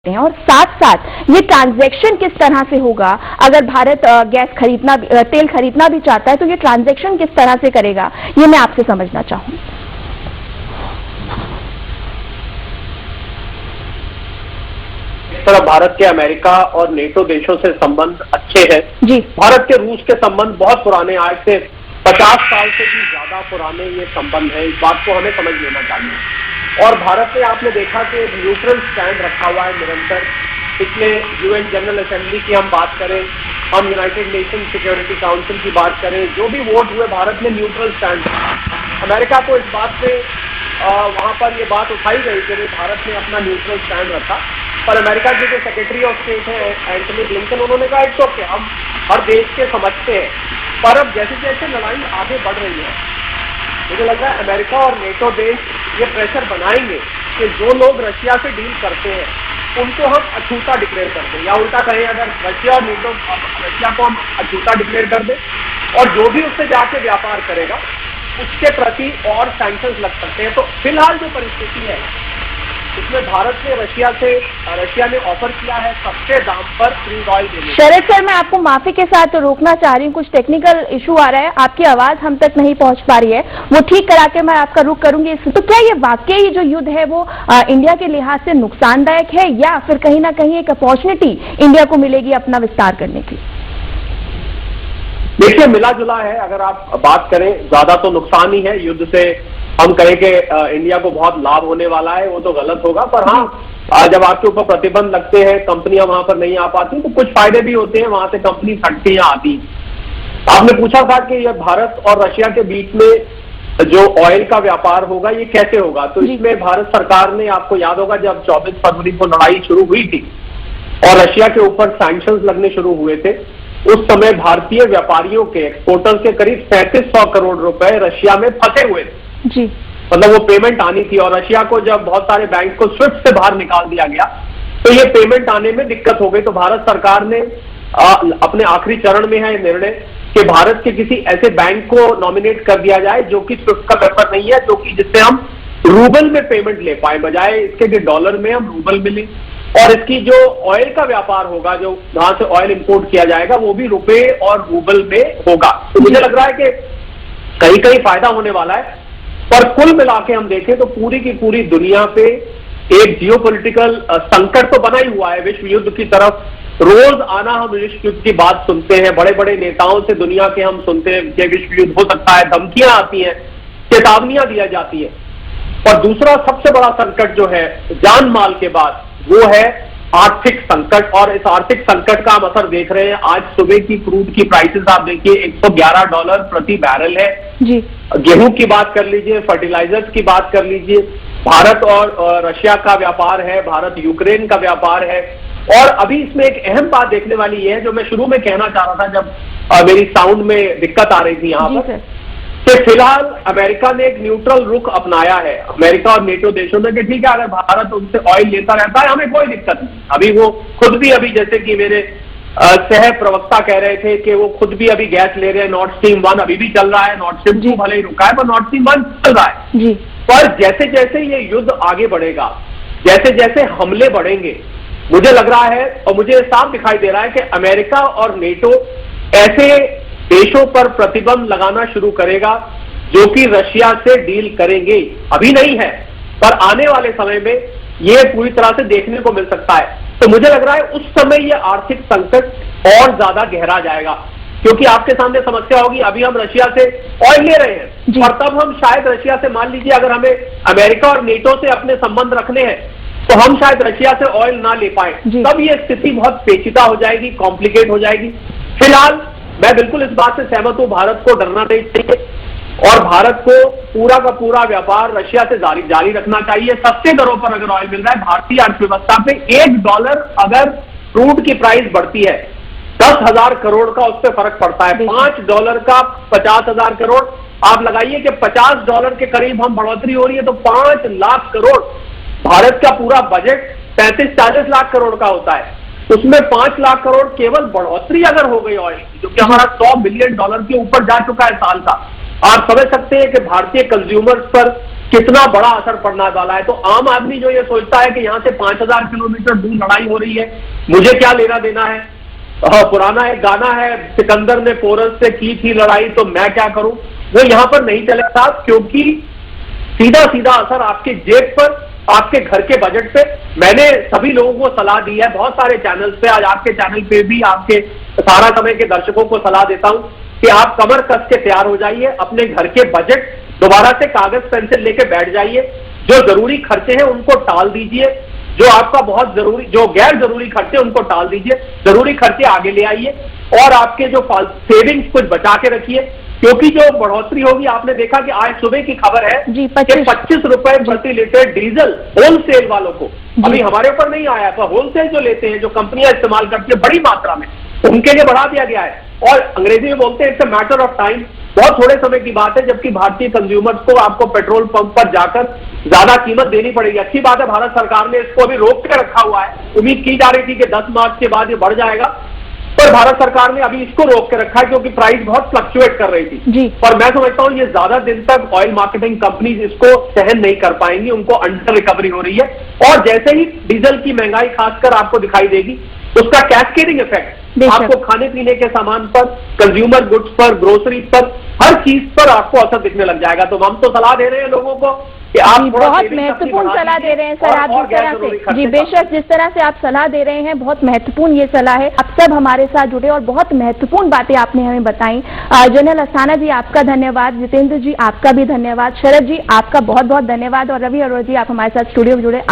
हैं और साथ साथ ये ट्रांजैक्शन किस तरह से होगा। अगर भारत गैस खरीदना तेल खरीदना भी चाहता है तो ये ट्रांजैक्शन किस तरह से करेगा, ये मैं आपसे समझना चाहूँ। इस तरह भारत के अमेरिका और नेटो देशों से संबंध अच्छे हैं जी। भारत के रूस के संबंध बहुत पुराने, आज से 50 साल से भी ज्यादा पुराने ये संबंध है। इस बात को हमें समझ लेना चाहिए। और भारत ने, आपने देखा कि न्यूट्रल स्टैंड रखा हुआ है निरंतर। पिछले यूएन जनरल असेंबली की हम बात करें, हम यूनाइटेड नेशन सिक्योरिटी काउंसिल की बात करें, जो भी वोट हुए भारत ने न्यूट्रल स्टैंड रखा। अमेरिका को इस बात पे वहां पर ये बात उठाई गई कि भारत ने अपना न्यूट्रल स्टैंड रखा, पर अमेरिका के जो सेक्रेटरी ऑफ स्टेट है एंटनी ब्लिंकन, उन्होंने कहा इट्स ओके, हम हर देश के समझते हैं। पर अब जैसे जैसे लड़ाई आगे बढ़ रही है, मुझे लग रहा है अमेरिका और नेटो देश ये प्रेशर बनाएंगे कि जो लोग रशिया से डील करते हैं उनको हम अछूता डिक्लेयर कर दें, या उल्टा कहें, अगर रशिया और नेटो रशिया को हम अछूता डिक्लेयर कर दें और जो भी उससे जाके व्यापार करेगा उसके प्रति और सैंक्शंस लग सकते हैं। तो फिलहाल जो परिस्थिति है इसमें भारत ने रशिया ने ऑफर किया है सस्ते दाम पर क्रूड ऑयल देने। शरद सर, मैं आपको माफी के साथ रोकना चाह रही हूँ, कुछ टेक्निकल इशू आ रहा है, आपकी आवाज हम तक नहीं पहुंच पा रही है, वो ठीक करा के मैं आपका रुख करूंगी। तो क्या ये वाकई जो युद्ध है वो इंडिया के लिहाज से नुकसानदायक है, या फिर कहीं ना कहीं एक अपॉर्चुनिटी इंडिया को मिलेगी अपना विस्तार करने की? देखिए, मिला जुला है। अगर आप बात करें, ज्यादा तो नुकसान ही है। युद्ध से हम कहें कि इंडिया को बहुत लाभ होने वाला है, वो तो गलत होगा। पर हाँ, जब आपके ऊपर प्रतिबंध लगते हैं, कंपनियां वहां पर नहीं आ पाती, तो कुछ फायदे भी होते हैं, वहां से कंपनी हटती या आती। आपने पूछा था कि यह भारत और रशिया के बीच में जो ऑयल का व्यापार होगा ये कैसे होगा। तो इसमें भारत सरकार ने, आपको याद होगा, जब 24 फरवरी को लड़ाई शुरू हुई थी और रशिया के ऊपर सैंक्शंस लगने शुरू हुए थे, उस समय भारतीय व्यापारियों के, एक्सपोर्टर के करीब 3700 करोड़ रुपए रशिया में फंसे हुए थे जी। मतलब वो पेमेंट आनी थी। और रशिया को जब बहुत सारे बैंक को स्विफ्ट से बाहर निकाल दिया गया तो ये पेमेंट आने में दिक्कत हो गई। तो भारत सरकार ने अपने आखिरी चरण में है निर्णय कि भारत के किसी ऐसे बैंक को नॉमिनेट कर दिया जाए जो कि स्विफ्ट का मेंबर नहीं है, जो कि जिससे हम रूबल में पेमेंट ले पाए, बजाय इसके कि डॉलर में हम रूबल में लें। और इसकी जो ऑयल का व्यापार होगा, जो जहां से ऑयल इंपोर्ट किया जाएगा, वो भी रुपए और रूबल में होगा। तो मुझे लग रहा है कि कहीं कहीं फायदा होने वाला है। पर कुल मिला के हम देखें तो पूरी की पूरी दुनिया पे एक जियोपॉलिटिकल संकट तो बना ही हुआ है। विश्व युद्ध की तरफ रोज आना, हम विश्व युद्ध की बात सुनते हैं, बड़े बड़े नेताओं से दुनिया के हम सुनते हैं कि विश्व युद्ध हो सकता है, धमकियां आती हैं, चेतावनियां दिया जाती है। और दूसरा सबसे बड़ा संकट जो है जान माल के बाद, वो है आर्थिक संकट। और इस आर्थिक संकट का हम असर देख रहे हैं। आज सुबह की क्रूड की प्राइसेस आप देखिए, $111 प्रति बैरल है जी। गेहूं की बात कर लीजिए, फर्टिलाइजर्स की बात कर लीजिए, भारत और रशिया का व्यापार है, भारत यूक्रेन का व्यापार है। और अभी इसमें एक अहम बात देखने वाली ये है, जो मैं शुरू में कहना चाह रहा था जब मेरी साउंड में दिक्कत आ रही थी यहाँ पर, कि फिलहाल अमेरिका ने एक न्यूट्रल रुख अपनाया है, अमेरिका और नेटो देशों ने, कि ठीक है, अगर भारत उनसे ऑयल लेता रहता है हमें कोई दिक्कत नहीं। अभी वो खुद भी, अभी जैसे कि मेरे सह प्रवक्ता कह रहे थे कि वो खुद भी अभी गैस ले रहे हैं, नॉर्थ स्ट्रीम 1 अभी भी चल रहा है, नॉर्थ स्ट्रीम 2 भले ही रुका है, पर नॉर्थ स्ट्रीम 1 चल रहा है जी। पर जैसे जैसे ये युद्ध आगे बढ़ेगा, जैसे जैसे हमले बढ़ेंगे, मुझे लग रहा है और मुझे साफ दिखाई दे रहा है कि अमेरिका और नेटो ऐसे देशों पर प्रतिबंध लगाना शुरू करेगा जो कि रशिया से डील करेंगे। अभी नहीं है, पर आने वाले समय में यह पूरी तरह से देखने को मिल सकता है। तो मुझे लग रहा है उस समय यह आर्थिक संकट और ज्यादा गहरा जाएगा, क्योंकि आपके सामने समस्या होगी, अभी हम रशिया से ऑयल ले रहे हैं और तब हम शायद रशिया से, मान लीजिए अगर हमें अमेरिका और नेटो से अपने संबंध रखने हैं तो हम शायद रशिया से ऑयल ना ले पाए, तब यह स्थिति बहुत पेचीदा हो जाएगी, कॉम्प्लिकेट हो जाएगी। फिलहाल मैं बिल्कुल इस बात से सहमत हूं, भारत को डरना नहीं चाहिए और भारत को पूरा का पूरा व्यापार रशिया से जारी रखना चाहिए। सस्ते दरों पर अगर ऑयल मिल रहा है, भारतीय अर्थव्यवस्था पे $1 अगर क्रूड की प्राइस बढ़ती है, 10,000 करोड़ का उस पर फर्क पड़ता है। $5 का 50,000 करोड़ आप लगाइए कि $50 के करीब हम बढ़ोतरी हो रही है, तो 5 लाख करोड़। भारत का पूरा बजट 35-40 लाख करोड़ का होता है, उसमें 5 लाख करोड़ केवल बढ़ोतरी अगर हो गई ऑयल की, जो कि हमारा $100 बिलियन के ऊपर जा चुका है साल का, आप समझ सकते हैं कि भारतीय कंज्यूमर्स पर कितना बड़ा असर पड़ने वाला है। तो आम आदमी जो ये सोचता है कि यहां से 5000 किलोमीटर दूर लड़ाई हो रही है, मुझे क्या लेना देना है, पुराना एक गाना है, सिकंदर ने पोरस से की थी लड़ाई तो मैं क्या करूं, वो यहां पर नहीं चलेगा, क्योंकि सीधा सीधा असर आपके जेब पर, आपके घर के बजट पे। मैंने सभी लोगों को सलाह दी है, बहुत सारे चैनल्स पे, आज आपके चैनल पे भी आपके सारा समय के दर्शकों को सलाह देता हूं कि आप कमर कस के तैयार हो जाइए, अपने घर के बजट दोबारा से कागज पेंसिल लेके बैठ जाइए, जो जरूरी खर्चे हैं उनको टाल दीजिए, जो आपका बहुत जरूरी, जो गैर जरूरी खर्चे उनको टाल दीजिए, जरूरी खर्चे आगे ले आइए, और आपके जो सेविंग्स कुछ बचा के रखिए, क्योंकि जो बढ़ोतरी होगी, आपने देखा कि आज सुबह की खबर है कि 25 रुपए प्रति लीटर डीजल होलसेल वालों को, अभी हमारे ऊपर नहीं आया, पर होलसेल जो लेते हैं, जो कंपनियां इस्तेमाल करती है बड़ी मात्रा में, उनके लिए बढ़ा दिया गया है। और अंग्रेजी में बोलते हैं it's a matter of time, बहुत थोड़े समय की बात है जबकि भारतीय कंज्यूमर्स को आपको पेट्रोल पंप पर जाकर ज्यादा कीमत देनी पड़ेगी। अच्छी बात है, भारत सरकार ने इसको अभी रोक के रखा हुआ है, उम्मीद की जा रही थी कि 10 मार्च के बाद ये बढ़ जाएगा, पर भारत सरकार ने अभी इसको रोक के रखा है क्योंकि प्राइस बहुत फ्लक्चुएट कर रही थी। पर मैं समझता हूं ये ज्यादा दिन तक ऑयल मार्केटिंग कंपनीज इसको सहन नहीं कर पाएंगी, उनको अंडर रिकवरी हो रही है, और जैसे ही डीजल की महंगाई खासकर आपको दिखाई देगी, उसका कैस्केडिंग इफेक्ट आपको खाने पीने के सामान पर, कंज्यूमर गुड्स पर, ग्रोसरी पर, हर चीज पर आपको असर दिखने लग जाएगा। तो हम तो सलाह दे रहे हैं लोगों को कि आप बहुत महत्वपूर्ण सलाह दे रहे हैं सर, आप जिस तरह से, जी बेशक, जिस तरह से आप सलाह दे रहे हैं, बहुत महत्वपूर्ण ये सलाह है। आप सब हमारे साथ जुड़े और बहुत महत्वपूर्ण बातें आपने हमें बताई। जनरल अस्थाना जी आपका धन्यवाद, जितेंद्र जी आपका भी धन्यवाद, शरद जी आपका बहुत बहुत धन्यवाद, और रवि अरोड़ा जी आप हमारे साथ स्टूडियो में जुड़े।